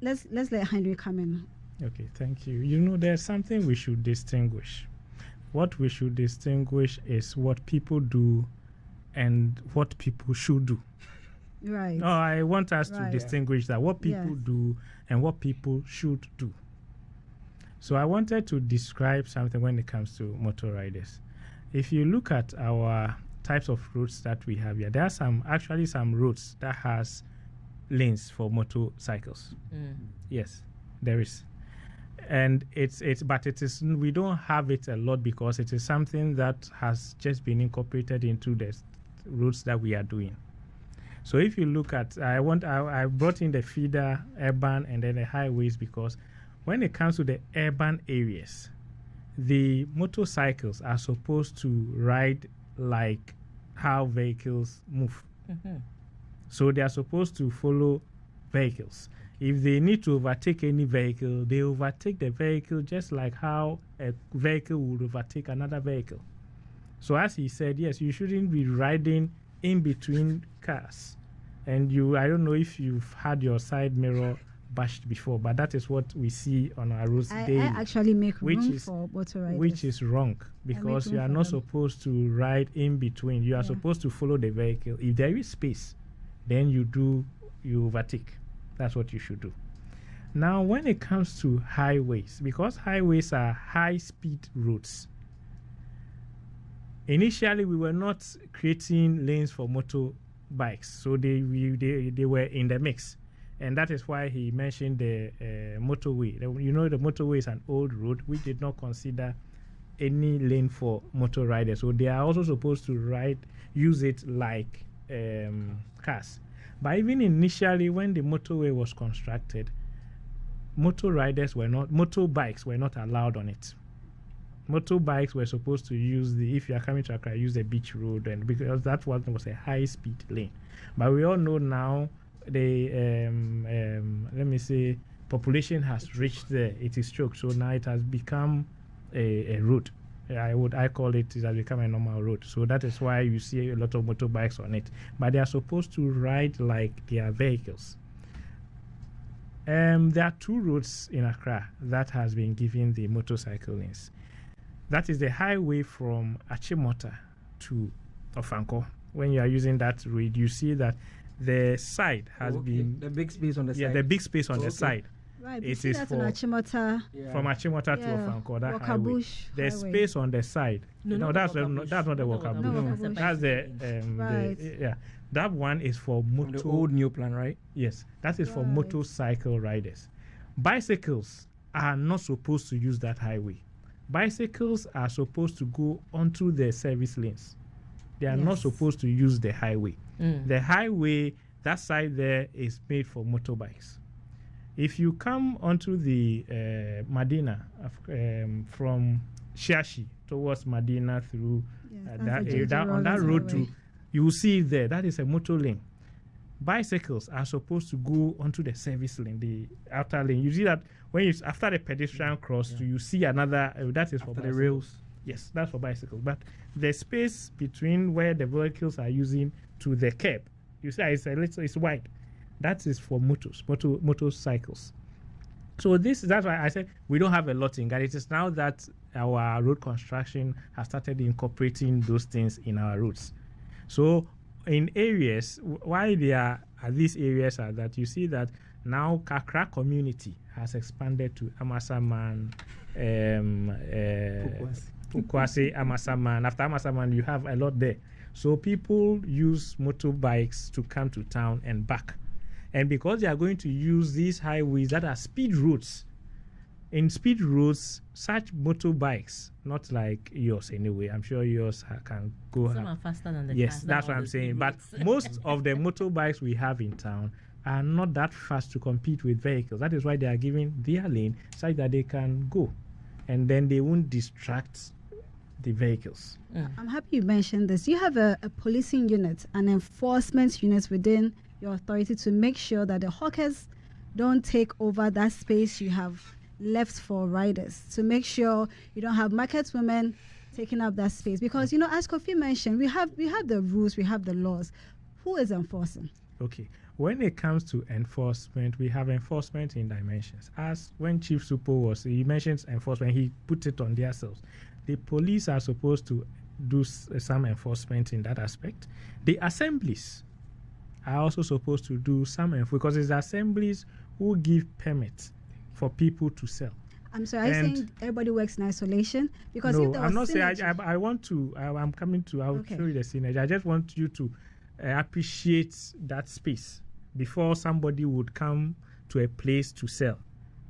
Let's let Henry come in. Okay, thank you. You know, there's something we should distinguish. What we should distinguish is what people do and what people should do. Right. No, I want us to distinguish that what people do and what people should do. So I wanted to describe something when it comes to motor riders. If you look at our types of roads that we have here, there are some roads that has lanes for motorcycles. Yes, there is. And we don't have it a lot because it is something that has just been incorporated into the roads that we are doing. So if you look at, I brought in the feeder, urban, and then the highways, because when it comes to the urban areas, the motorcycles are supposed to ride like how vehicles move. So they are supposed to follow vehicles. If they need to overtake any vehicle, they overtake the vehicle just like how a vehicle would overtake another vehicle. So as he said, yes, you shouldn't be riding in between cars. And I don't know if you've had your side mirror bashed before, but that is what we see on our roads daily. I actually make room for motor riders. Which is wrong, because you are not supposed to ride in between. You are supposed to follow the vehicle. If there is space, then you overtake. That's what you should do. Now, when it comes to highways, because highways are high-speed roads, initially we were not creating lanes for motorbikes, so they were in the mix. And that is why he mentioned the motorway. You know, the motorway is an old road. We did not consider any lane for motor riders. So they are also supposed to use it like cars. But even initially, when the motorway was constructed, motorbikes were not allowed on it. Motorbikes were supposed to use if you are coming to Accra, use the beach road, and because that one was a high-speed lane. But we all know now the population has reached there. It is choked, so now it has become a road. I call it has become a normal road. So that is why you see a lot of motorbikes on it. But they are supposed to ride like their vehicles. There are 2 roads in Accra that has been given the motorcycle lanes. That is the highway from Achimota to Ofanko. When you are using that road, you see that the side has been the big space on the side. Yeah, the big space on the side. Right, it is from Achimota. From Achimota to Ofanko, that highway. The space on the side. No, that's not the Walker Bush. No, that's the that one is for motor. The old new plan, right? Yes, that is for motorcycle riders. Bicycles are not supposed to use that highway. Bicycles are supposed to go onto the service lanes. They are not supposed to use the highway. The highway, that side there, is made for motorbikes. If you come onto the Medina from Shashi towards Medina through that area, on that road too, you will see it there. That is a motor lane. Bicycles are supposed to go onto the service lane, the outer lane. You see that when after the pedestrian cross, you see another. That is for the rails. Yes, that's for bicycles. But the space between where the vehicles are using to the curb, you see, it's wide. That is for motorcycles. So that's why I said we don't have a lot in Ghana. It is now that our road construction has started incorporating those things in our roads. So in areas, why these areas are that you see that now Kakra community has expanded to Amasaman, Pukwase, Amasaman. After Amasaman, you have a lot there. So people use motorbikes to come to town and back. And because they are going to use these highways that are speed roads, in speed roads, such motorbikes, not like yours anyway, I'm sure yours can go. Some are faster than the yes, cars that's that are what on I'm the saying. speed But roads. most of the motorbikes we have in town are not that fast to compete with vehicles. That is why they are giving their lane such that they can go, and then they won't distract the vehicles. I'm happy you mentioned this. You have a policing unit, an enforcement unit within your authority to make sure that the hawkers don't take over that space you have left for riders, to make sure you don't have market women taking up that space. Because, as Kofi mentioned, we have the rules, we have the laws. Who is enforcing? Okay. When it comes to enforcement, we have enforcement in dimensions. As when Chief Supo he mentions enforcement, he put it on themselves. The police are supposed to do some enforcement in that aspect. The assemblies are also supposed to do some enforcement, because it's assemblies who give permits for people to sell. I'm sorry, are you saying everybody works in isolation? Because no, if there was I'm not saying. synergy- I want to. I'm coming to. I'll Okay. show you the synergy. I just want you to appreciate that space before somebody would come to a place to sell.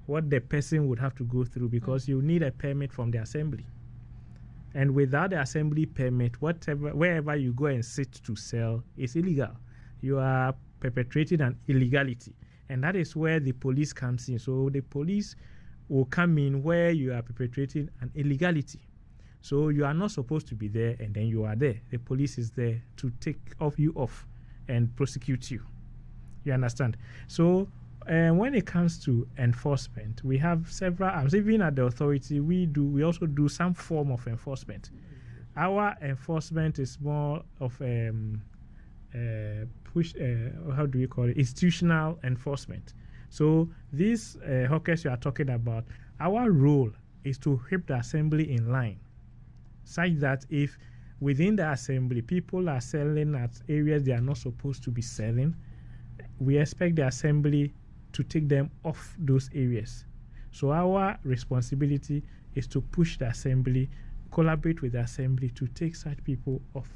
What the person would have to go through, because you need a permit from the assembly, and without the assembly permit, wherever you go and sit to sell is illegal. You are perpetrating an illegality. And that is where the police comes in. So the police will come in where you are perpetrating an illegality. So you are not supposed to be there, and then you are there. The police is there to take you off and prosecute you. You understand? So when it comes to enforcement, we have several arms. Even at the authority, we also do some form of enforcement. Our enforcement is more of how do we call it? Institutional enforcement. So these hawkers you are talking about, our role is to keep the assembly in line, such that if within the assembly people are selling at areas they are not supposed to be selling, we expect the assembly to take them off those areas. So our responsibility is to push the assembly, collaborate with the assembly to take such people off.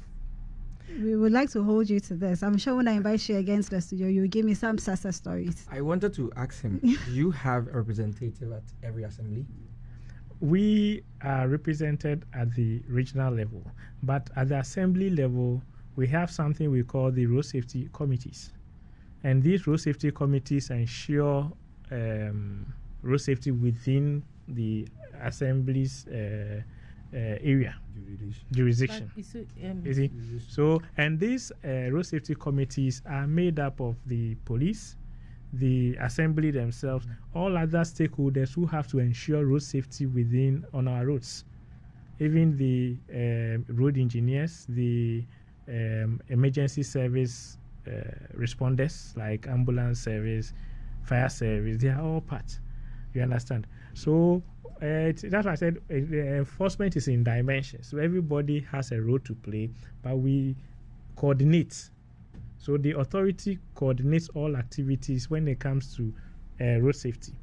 We would like to hold you to this. I'm sure when I invite you again to the studio, you'll give me some success stories. I wanted to ask him, do you have a representative at every assembly? We are represented at the regional level, but at the assembly level, we have something we call the road safety committees. And these road safety committees ensure road safety within the assembly's area. Jurisdiction. You see? So, and these road safety committees are made up of the police, the assembly themselves, all other stakeholders who have to ensure road safety on our roads. Even the road engineers, the emergency service responders like ambulance service, fire service, they are all part. You understand? So that's why I said the enforcement is in dimensions. So everybody has a role to play, but we coordinate. So the authority coordinates all activities when it comes to road safety.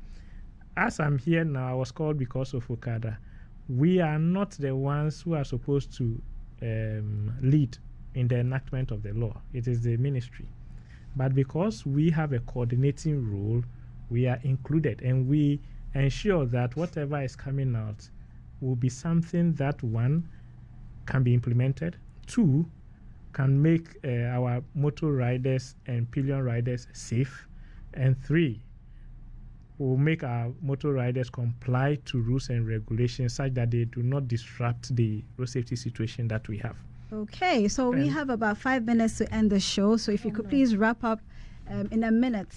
As I'm here now, I was called because of Okada. We are not the ones who are supposed to lead in the enactment of the law. It is the ministry. But because we have a coordinating role, we are included, and we ensure that whatever is coming out will be something that, one, can be implemented, two, can make our motor riders and pillion riders safe, and three, will make our motor riders comply to rules and regulations such that they do not disrupt the road safety situation that we have. Okay, so we have about 5 minutes to end the show. So if you could please wrap up in a minute,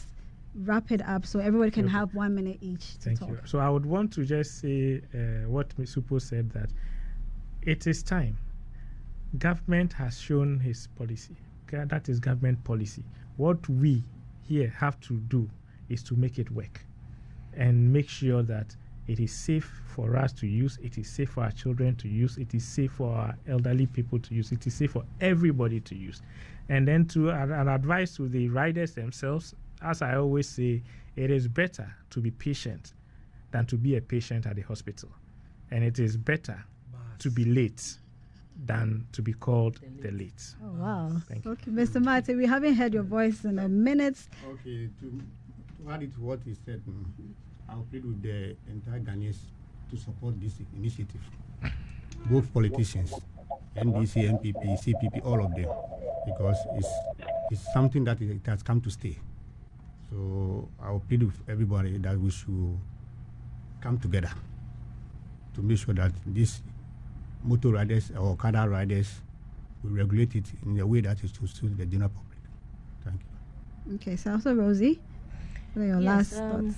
wrap it up so everybody can have 1 minute each to Thank talk. you. So I would want to just say what Ms. Supo said, that it is time. Government has shown his policy. That is government policy. What we here have to do is to make it work and make sure that it is safe for us to use, it is safe for our children to use, it is safe for our elderly people to use, it is safe for everybody to use. And then to an advice to the riders themselves, as I always say, it is better to be patient than to be a patient at the hospital. And it is better to be late than to be called the late. Oh, wow. Thank you. Okay, Mr. Martin, we haven't heard your voice in a minute. Okay, to add it to what he said, I'll plead with the entire Ghanaians to support this initiative. Both politicians, NDC, NPP, CPP, all of them, because it's something that it has come to stay. So I'll plead with everybody that we should come together to make sure that these motor riders or Okada riders will regulate it in a way that is to suit the general public. Thank you. Okay, so also Rosie, what are your last thoughts?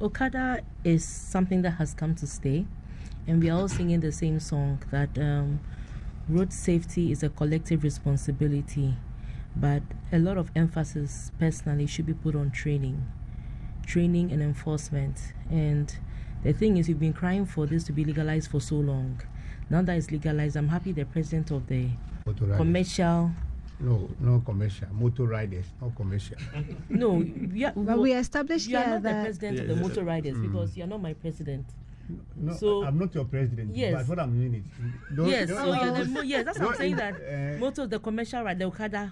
Okada is something that has come to stay, and we are all singing the same song that road safety is a collective responsibility, but a lot of emphasis personally should be put on training and enforcement. And the thing is, we've been crying for this to be legalized for so long. Now that it's legalized, I'm happy the president of the commercial. No commercial. Motor riders, not commercial. No, But we established you are here not the that president of the motor riders because you're not my president. No, So- I'm not your president. Yes. But what I'm doing it. Yes, so yes, that's what I'm saying, that motor. the commercial ride, the Okada,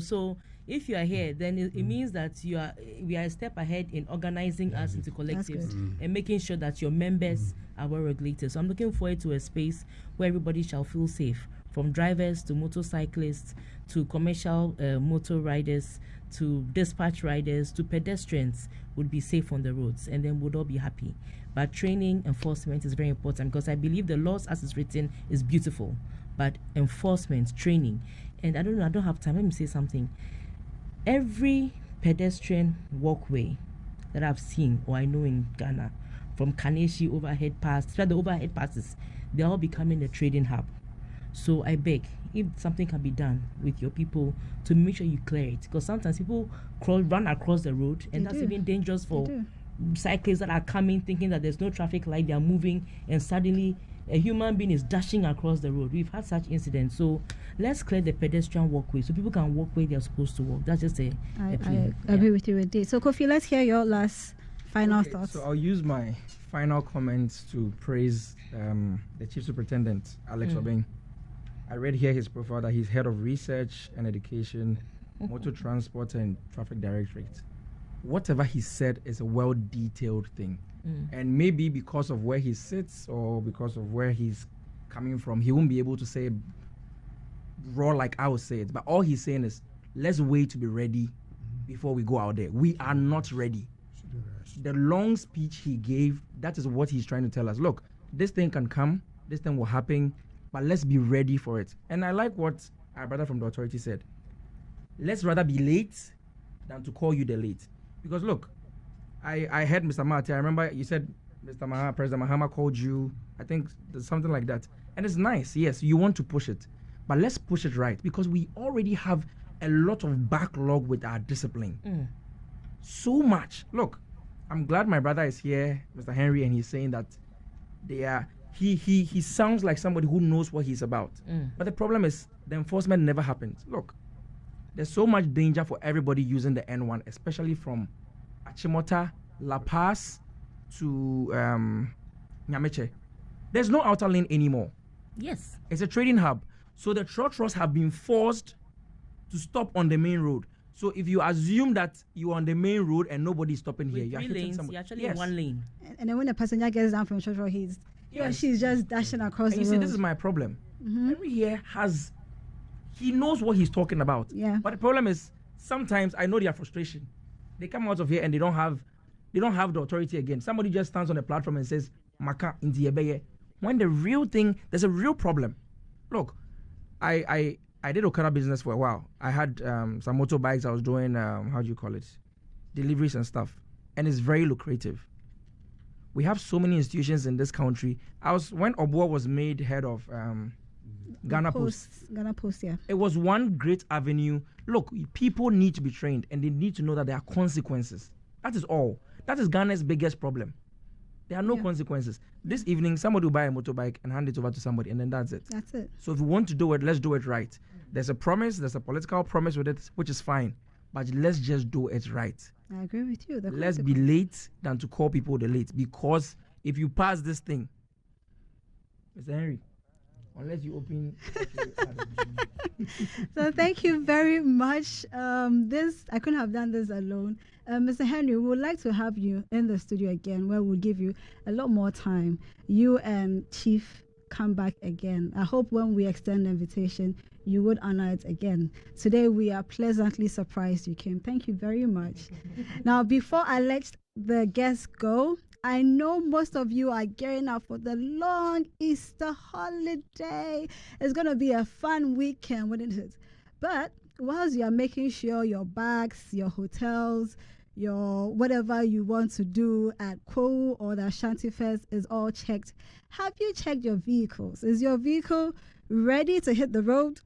so if you are here, then it means that we are a step ahead in organizing us into collectives and making sure that your members are well regulated. So I'm looking forward to a space where everybody shall feel safe, from drivers to motorcyclists to commercial motor riders to dispatch riders to pedestrians would be safe on the roads, and then we'd all be happy. But training, enforcement is very important, because I believe the laws as it's written is beautiful, but enforcement, training, and I don't have time. Let me say something. Every pedestrian walkway that I've seen or I know in Ghana, from Kaneshi overhead pass, the overhead passes, they're all becoming a trading hub. So I beg, if something can be done with your people to make sure you clear it, because sometimes people run across the road, and that's even dangerous for cyclists that are coming thinking that there's no traffic light, they are moving, and suddenly a human being is dashing across the road. We've had such incidents. So let's clear the pedestrian walkway so people can walk where they're supposed to walk. That's just a plea. I agree with you with this. So Kofi, let's hear your last final thoughts. So I'll use my final comments to praise the Chief Superintendent, Alex Obeng. I read here his profile that he's head of research and education, motor transport and traffic directorate. Whatever he said is a well-detailed thing. And maybe because of where he sits or because of where he's coming from, he won't be able to say raw like I would say it. But all he's saying is, let's wait to be ready before we go out there. We are not ready. The long speech he gave, that is what he's trying to tell us. Look, this thing can come, this thing will happen, but let's be ready for it. And I like what our brother from the authority said. Let's rather be late than to call you the late. Because look, I heard Mr. Marty. I remember you said President Mahama called you. I think there's something like that. And it's nice. Yes, you want to push it. But let's push it right, because we already have a lot of backlog with our discipline. So much. Look, I'm glad my brother is here, Mr. Henry, and he's saying that he sounds like somebody who knows what he's about. But the problem is the enforcement never happens. Look, there's so much danger for everybody using the N1, especially from Achimota, La Paz to Nyameche. There's no outer lane anymore. Yes. It's a trading hub. So the trotros have been forced to stop on the main road. So if you assume that you're on the main road and nobody's stopping here, you're hitting somebody. You're actually in one lane. And then when the passenger gets down from Shosho, he or she's just dashing across and the you road. see, this is my problem. Henry here he knows what he's talking about. Yeah. But the problem is, sometimes I know their frustration. They come out of here and they don't have the authority again. Somebody just stands on the platform and says, Maka Indiebeye. When the real thing, there's a real problem. Look, I did Okada business for a while. I had some motorbikes. I was doing, deliveries and stuff. And it's very lucrative. We have so many institutions in this country. When Obua was made head of Ghana Post. Ghana Post, yeah. It was one great avenue. Look, people need to be trained and they need to know that there are consequences. That is all. That is Ghana's biggest problem. There are no consequences. This evening, somebody will buy a motorbike and hand it over to somebody, and then that's it. That's it. So if we want to do it, let's do it right. There's a promise, there's a political promise with it, which is fine. But let's just do it right. I agree with you. Let's be late than to call people the late. Because if you pass this thing, Mr. Henry, unless you open. So thank you very much. This I couldn't have done this alone. Mr. Henry, we would like to have you in the studio again, where we'll give you a lot more time. You and Chief come back again. I hope when we extend the invitation, you would honor it again. Today we are pleasantly surprised you came. Thank you very much. Now, before I let the guests go, I know most of you are gearing up for the long Easter holiday. It's going to be a fun weekend, wouldn't it? But whilst you are making sure your bags, your hotels, your whatever you want to do at Kwo or the Ashanti Fest is all checked, have you checked your vehicles? Is your vehicle ready to hit the road?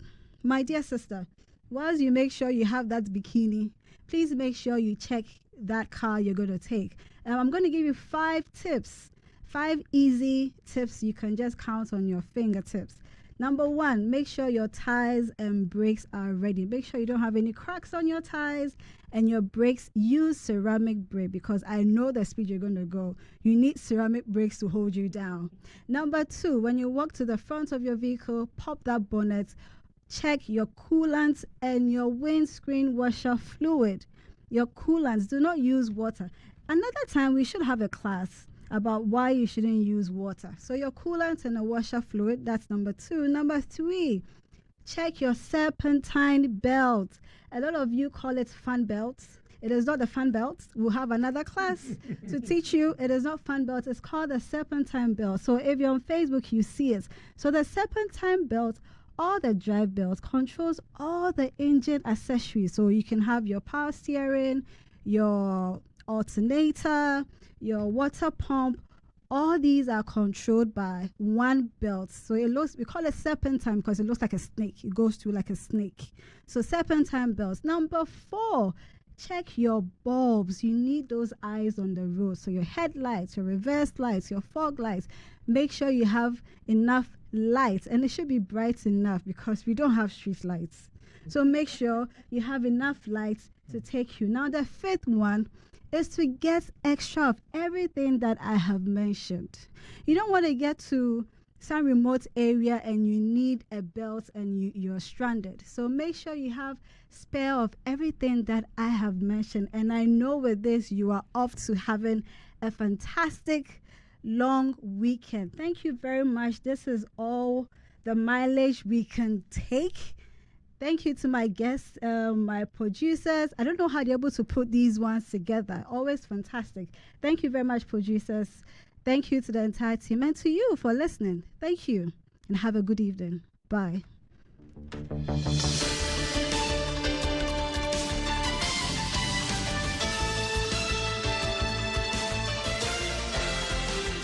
My dear sister, whilst you make sure you have that bikini, please make sure you check that car you're going to take. I'm going to give you 5 tips, 5 easy tips you can just count on your fingertips. Number 1, make sure your tires and brakes are ready. Make sure you don't have any cracks on your tires and your brakes. Use ceramic brake, because I know the speed you're going to go. You need ceramic brakes to hold you down. Number 2, when you walk to the front of your vehicle, pop that bonnet. Check your coolant and your windscreen washer fluid. Your coolants, do not use water. Another time we should have a class about why you shouldn't use water. So your coolant and a washer fluid, that's number 2. Number 3, check your serpentine belt. A lot of you call it fan belts. It is not the fan belt. We'll have another class to teach you. It is not fan belt. It's called the serpentine belt. So if you're on Facebook, you see it. So the serpentine belt, all the drive belts, controls all the engine accessories. So you can have your power steering, your alternator, your water pump. All these are controlled by one belt. So it looks, we call it serpentine because it looks like a snake. It goes through like a snake. So serpentine belts. Number 4, check your bulbs. You need those eyes on the road. So your headlights, your reverse lights, your fog lights. Make sure you have enough lights, and it should be bright enough because we don't have street lights. So make sure you have enough lights to take you. Now the 5th one is to get extra of everything that I have mentioned. You don't want to get to some remote area and you need a belt and you're stranded. So make sure you have spare of everything that I have mentioned. And I know with this, you are off to having a fantastic long weekend. Thank you very much. This is all the mileage we can take. Thank you to my guests, my producers. I don't know how they're able to put these ones together. Always fantastic. Thank you very much, producers. Thank you to the entire team and to you for listening. Thank you and have a good evening. Bye.